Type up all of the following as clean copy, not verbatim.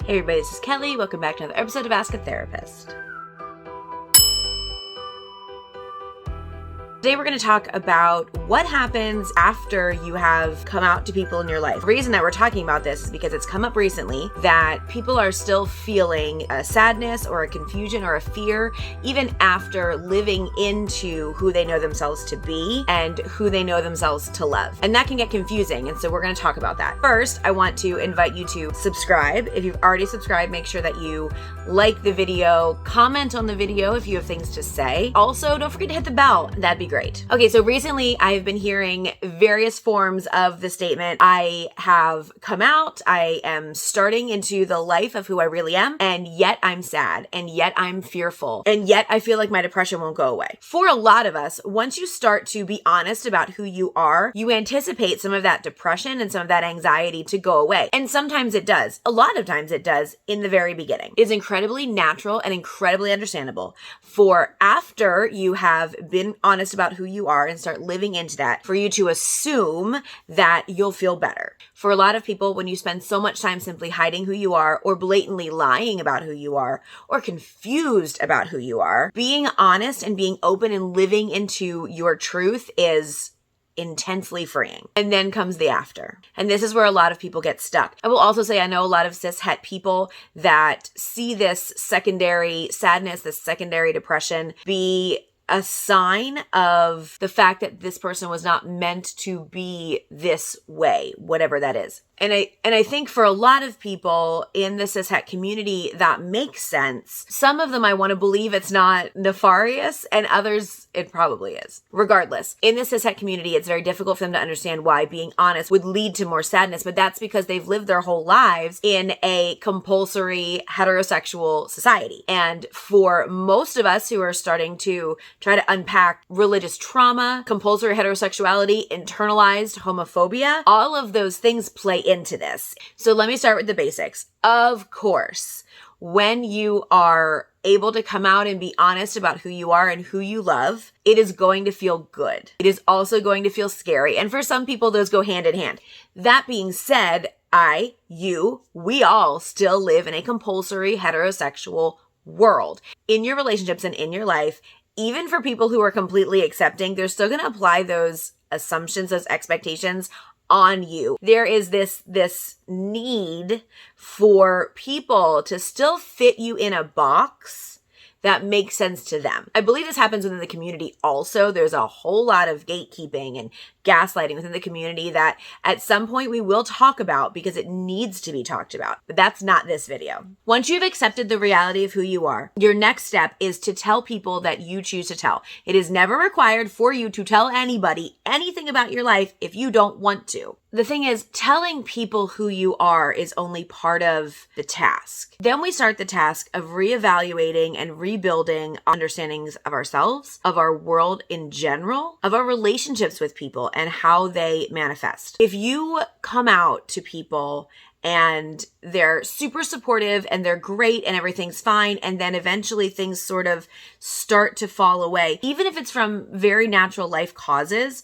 Hey everybody, this is Kelly. Welcome back to another episode of Ask a Therapist. Today we're going to talk about what happens after you have come out to people in your life. The reason that we're talking about this is because it's come up recently that people are still feeling a sadness or a confusion or a fear even after living into who they know themselves to be and who they know themselves to love. And that can get confusing, and so we're going to talk about that. First, I want to invite you to subscribe. If you've already subscribed, make sure that you like the video, comment on the video if you have things to say. Also, don't forget to hit the bell. That'd be great. Okay, so recently I've been hearing various forms of the statement, I have come out, I am starting into the life of who I really am, and yet I'm sad, and yet I'm fearful, and yet I feel like my depression won't go away. For a lot of us, once you start to be honest about who you are, you anticipate some of that depression and some of that anxiety to go away. And sometimes it does. A lot of times it does in the very beginning. It's incredibly natural and incredibly understandable for after you have been honest about who you are and start living into that, for you to assume that you'll feel better. For a lot of people, when you spend so much time simply hiding who you are or blatantly lying about who you are or confused about who you are, being honest and being open and living into your truth is intensely freeing. And then comes the after. And this is where a lot of people get stuck. I will also say I know a lot of cis-het people that see this secondary sadness, this secondary depression be a sign of the fact that this person was not meant to be this way, whatever that is. And I think for a lot of people in the cis-het community, that makes sense. Some of them I want to believe it's not nefarious, and others it probably is. Regardless, in the cis-het community, it's very difficult for them to understand why being honest would lead to more sadness, but that's because they've lived their whole lives in a compulsory heterosexual society. And for most of us who are starting to try to unpack religious trauma, compulsory heterosexuality, internalized homophobia, all of those things play into this. So let me start with the basics. Of course, when you are able to come out and be honest about who you are and who you love, it is going to feel good. It is also going to feel scary. And for some people, those go hand in hand. That being said, we all still live in a compulsory heterosexual world. In your relationships and in your life, even for people who are completely accepting, they're still going to apply those assumptions, those expectations on you. There is this need for people to still fit you in a box that makes sense to them. I believe this happens within the community also. There's a whole lot of gatekeeping and gaslighting within the community that at some point we will talk about because it needs to be talked about. But that's not this video. Once you've accepted the reality of who you are, your next step is to tell people that you choose to tell. It is never required for you to tell anybody anything about your life if you don't want to. The thing is, telling people who you are is only part of the task. Then we start the task of reevaluating and rebuilding understandings of ourselves, of our world in general, of our relationships with people and how they manifest. If you come out to people and they're super supportive and they're great and everything's fine, and then eventually things sort of start to fall away, even if it's from very natural life causes,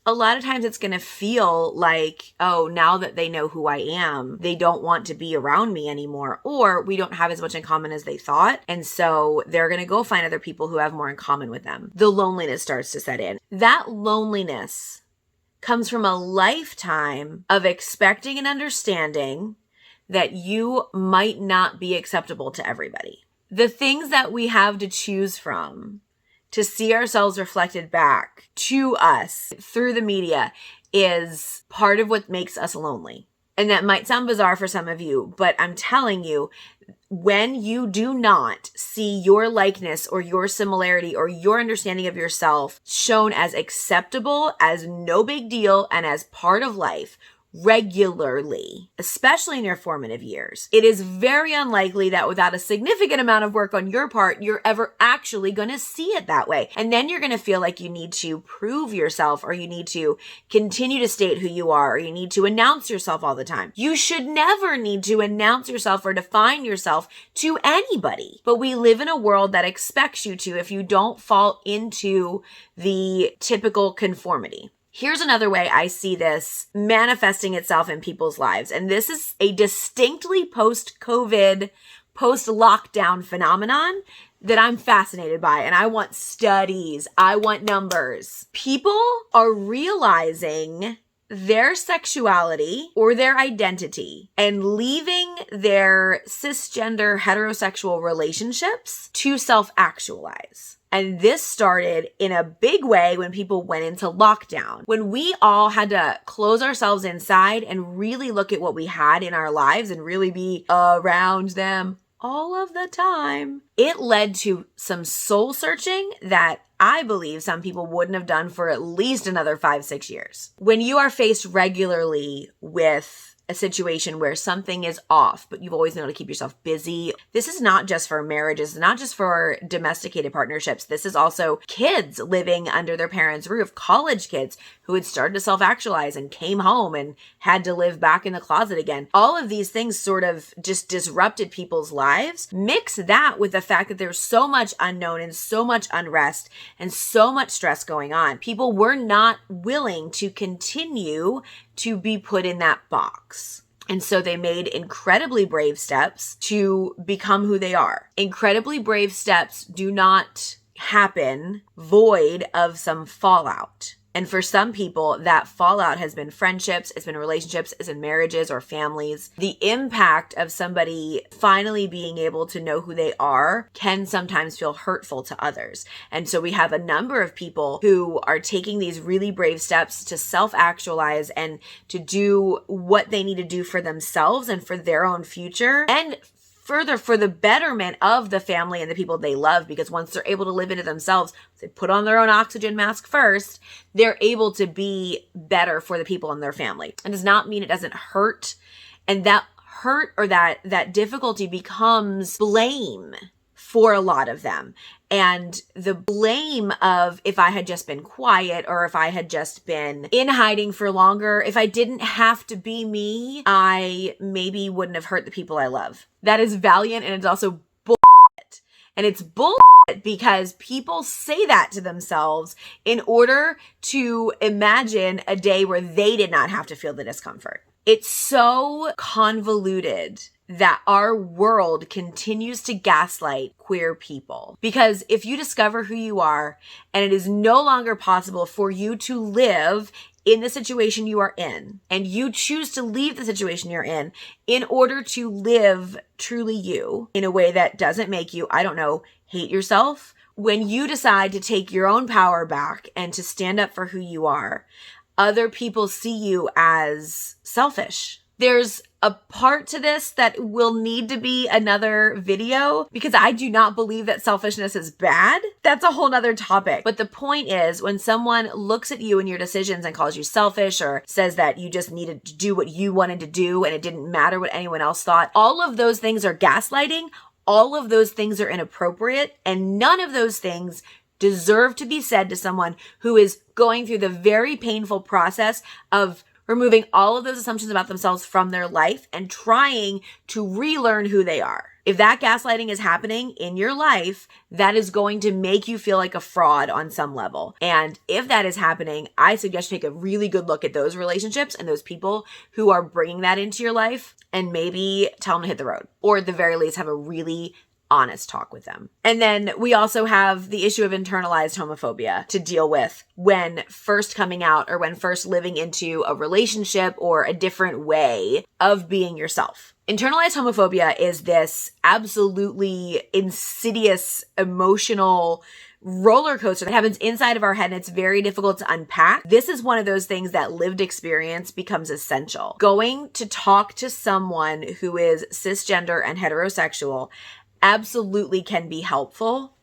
a lot of times it's going to feel like, oh, now that they know who I am, they don't want to be around me anymore, or we don't have as much in common as they thought. And so they're going to go find other people who have more in common with them. The loneliness starts to set in. That loneliness comes from a lifetime of expecting and understanding that you might not be acceptable to everybody. The things that we have to choose from to see ourselves reflected back to us through the media is part of what makes us lonely. And that might sound bizarre for some of you, but I'm telling you, when you do not see your likeness or your similarity or your understanding of yourself shown as acceptable, as no big deal, and as part of life, regularly, especially in your formative years, it is very unlikely that without a significant amount of work on your part, you're ever actually going to see it that way. And then you're going to feel like you need to prove yourself, or you need to continue to state who you are, or you need to announce yourself all the time. You should never need to announce yourself or define yourself to anybody. But we live in a world that expects you to if you don't fall into the typical conformity. Here's another way I see this manifesting itself in people's lives. And this is a distinctly post-COVID, post-lockdown phenomenon that I'm fascinated by. And I want studies. I want numbers. People are realizing their sexuality or their identity and leaving their cisgender heterosexual relationships to self-actualize. And this started in a big way when people went into lockdown, when we all had to close ourselves inside and really look at what we had in our lives and really be around them all of the time. It led to some soul searching that I believe some people wouldn't have done for at least another 5-6 years. When you are faced regularly with a situation where something is off, but you've always known to keep yourself busy. This is not just for marriages, not just for domesticated partnerships. This is also kids living under their parents' roof, college kids who had started to self-actualize and came home and had to live back in the closet again. All of these things sort of just disrupted people's lives. Mix that with the fact that there's so much unknown and so much unrest and so much stress going on. People were not willing to continue to be put in that box. And so they made incredibly brave steps to become who they are. Incredibly brave steps do not happen void of some fallout. And for some people, that fallout has been friendships, it's been relationships, it's been marriages or families. The impact of somebody finally being able to know who they are can sometimes feel hurtful to others. And so we have a number of people who are taking these really brave steps to self-actualize and to do what they need to do for themselves and for their own future. And further, for the betterment of the family and the people they love, because once they're able to live into themselves, they put on their own oxygen mask first, they're able to be better for the people in their family. It does not mean it doesn't hurt. And that hurt or that difficulty becomes blame for a lot of them. And the blame of if I had just been quiet or if I had just been in hiding for longer, if I didn't have to be me, I maybe wouldn't have hurt the people I love. That is valiant and it's also bullshit. And it's bullshit because people say that to themselves in order to imagine a day where they did not have to feel the discomfort. It's so convoluted that our world continues to gaslight queer people. Because if you discover who you are and it is no longer possible for you to live in the situation you are in, and you choose to leave the situation you're in order to live truly you in a way that doesn't make you, I don't know, hate yourself, when you decide to take your own power back and to stand up for who you are, other people see you as selfish. There's a part to this that will need to be another video because I do not believe that selfishness is bad. That's a whole nother topic. But the point is, when someone looks at you and your decisions and calls you selfish or says that you just needed to do what you wanted to do and it didn't matter what anyone else thought, all of those things are gaslighting. All of those things are inappropriate, and none of those things deserve to be said to someone who is going through the very painful process of removing all of those assumptions about themselves from their life and trying to relearn who they are. If that gaslighting is happening in your life, that is going to make you feel like a fraud on some level. And if that is happening, I suggest you take a really good look at those relationships and those people who are bringing that into your life and maybe tell them to hit the road, or at the very least have a really honest talk with them. And then we also have the issue of internalized homophobia to deal with when first coming out or when first living into a relationship or a different way of being yourself. Internalized homophobia is this absolutely insidious emotional roller coaster that happens inside of our head, and it's very difficult to unpack. This is one of those things that lived experience becomes essential. Going to talk to someone who is cisgender and heterosexual absolutely can be helpful.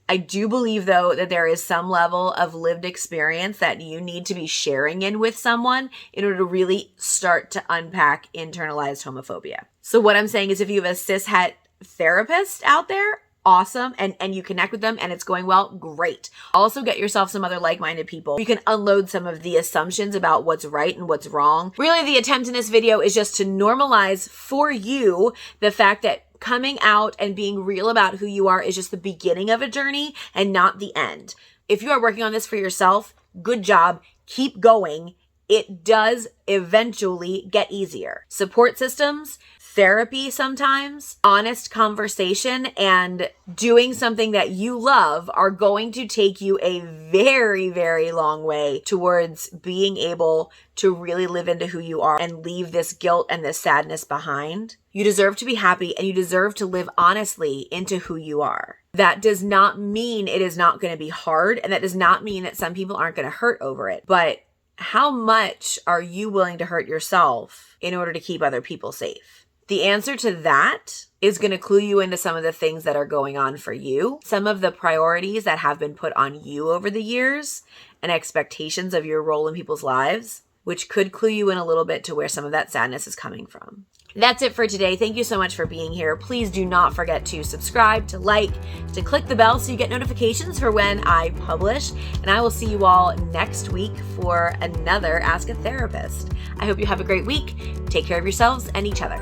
I do believe, though, that there is some level of lived experience that you need to be sharing in with someone in order to really start to unpack internalized homophobia. So what I'm saying is, if you have a cishet therapist out there, awesome, and you connect with them and it's going well, great. Also get yourself some other like-minded people. You can unload some of the assumptions about what's right and what's wrong. Really, the attempt in this video is just to normalize for you the fact that coming out and being real about who you are is just the beginning of a journey and not the end. If you are working on this for yourself, good job. keep going, it does eventually get easier. Support systems, therapy sometimes, honest conversation, and doing something that you love are going to take you a very, very long way towards being able to really live into who you are and leave this guilt and this sadness behind. You deserve to be happy and you deserve to live honestly into who you are. That does not mean it is not going to be hard, and that does not mean that some people aren't going to hurt over it. But how much are you willing to hurt yourself in order to keep other people safe? The answer to that is going to clue you into some of the things that are going on for you, some of the priorities that have been put on you over the years, and expectations of your role in people's lives, which could clue you in a little bit to where some of that sadness is coming from. That's it for today. Thank you so much for being here. Please do not forget to subscribe, to like, to click the bell so you get notifications for when I publish. And I will see you all next week for another Ask a Therapist. I hope you have a great week. Take care of yourselves and each other.